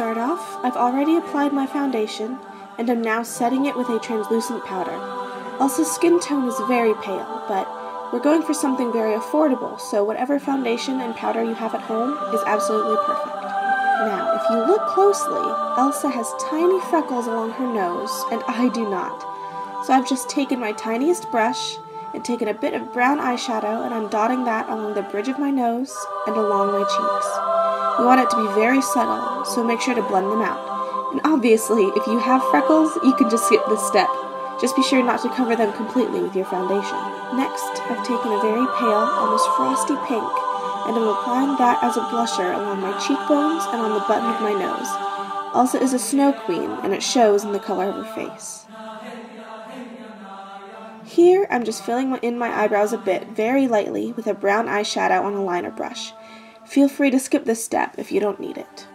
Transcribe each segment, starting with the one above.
Start off, I've already applied my foundation, and am now setting it with a translucent powder. Elsa's skin tone is very pale, but we're going for something very affordable, so whatever foundation and powder you have at home is absolutely perfect. Now, if you look closely, Elsa has tiny freckles along her nose, and I do not. So I've just taken my tiniest brush and taken a bit of brown eyeshadow, and I'm dotting that along the bridge of my nose and along my cheeks. You want it to be very subtle, so make sure to blend them out. And obviously, if you have freckles, you can just skip this step. Just be sure not to cover them completely with your foundation. Next, I've taken a very pale, almost frosty pink, and I'm applying that as a blusher along my cheekbones and on the button of my nose. Elsa is a snow queen, and it shows in the color of her face. Here, I'm just filling in my eyebrows a bit, very lightly, with a brown eyeshadow on a liner brush. Feel free to skip this step if you don't need it.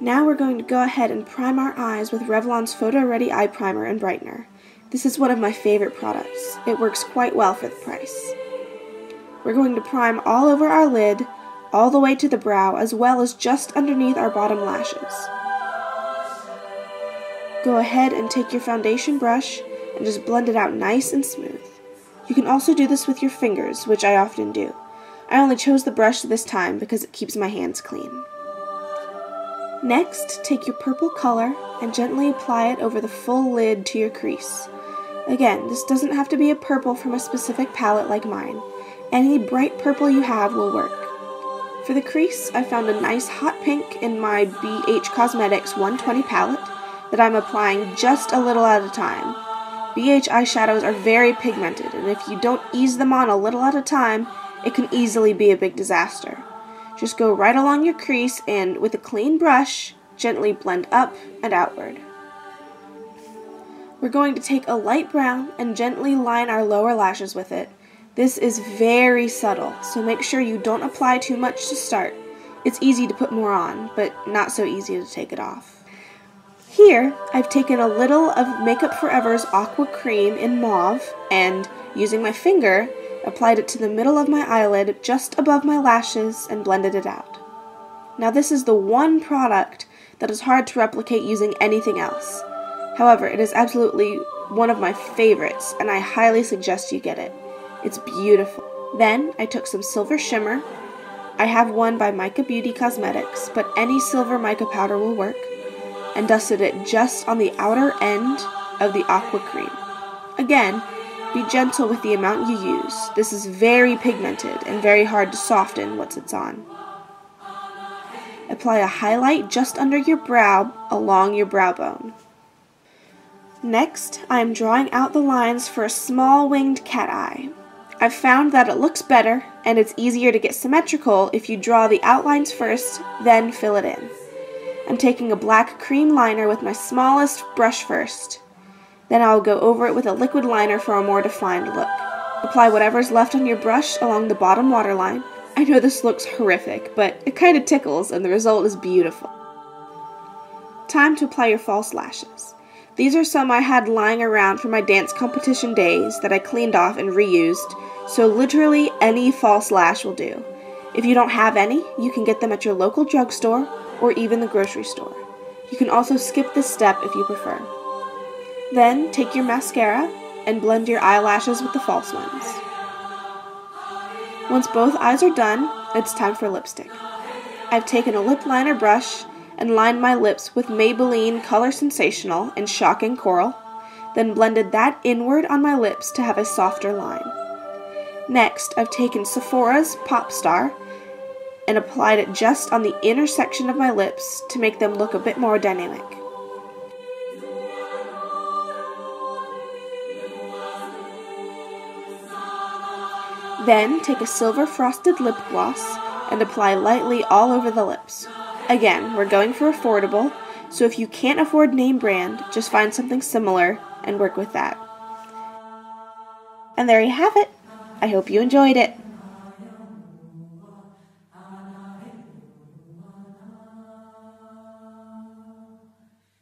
Now we're going to go ahead and prime our eyes with Revlon's Photo Ready Eye Primer and Brightener. This is one of my favorite products. It works quite well for the price. We're going to prime all over our lid, all the way to the brow, as well as just underneath our bottom lashes. Go ahead and take your foundation brush and just blend it out nice and smooth. You can also do this with your fingers, which I often do. I only chose the brush this time because it keeps my hands clean. Next, take your purple color and gently apply it over the full lid to your crease. Again, this doesn't have to be a purple from a specific palette like mine. Any bright purple you have will work. For the crease, I found a nice hot pink in my BH Cosmetics 120 palette that I'm applying just a little at a time. BH eyeshadows are very pigmented, and if you don't ease them on a little at a time, it can easily be a big disaster. Just go right along your crease and, with a clean brush, gently blend up and outward. We're going to take a light brown and gently line our lower lashes with it. This is very subtle, so make sure you don't apply too much to start. It's easy to put more on, but not so easy to take it off. Here, I've taken a little of Makeup Forever's Aqua Cream in mauve and, using my finger, applied it to the middle of my eyelid just above my lashes and blended it out. Now this is the one product that is hard to replicate using anything else. However, it is absolutely one of my favorites, and I highly suggest you get it. It's beautiful. Then I took some silver shimmer. I have one by Mica Beauty Cosmetics, but any silver mica powder will work, and dusted it just on the outer end of the aqua cream. Again, be gentle with the amount you use. This is very pigmented and very hard to soften once it's on. Apply a highlight just under your brow along your brow bone. Next, I am drawing out the lines for a small winged cat eye. I've found that it looks better and it's easier to get symmetrical if you draw the outlines first, then fill it in. I'm taking a black cream liner with my smallest brush first. Then I'll go over it with a liquid liner for a more defined look. Apply whatever's left on your brush along the bottom waterline. I know this looks horrific, but it kind of tickles and the result is beautiful. Time to apply your false lashes. These are some I had lying around from my dance competition days that I cleaned off and reused, so literally any false lash will do. If you don't have any, you can get them at your local drugstore or even the grocery store. You can also skip this step if you prefer. Then, take your mascara and blend your eyelashes with the false ones. Once both eyes are done, it's time for lipstick. I've taken a lip liner brush and lined my lips with Maybelline Color Sensational in Shocking Coral, then blended that inward on my lips to have a softer line. Next, I've taken Sephora's Pop Star and applied it just on the inner section of my lips to make them look a bit more dynamic. Then, take a silver frosted lip gloss and apply lightly all over the lips. Again, we're going for affordable, So if you can't afford name brand, just find something similar and work with that. And there you have it. I hope you enjoyed it.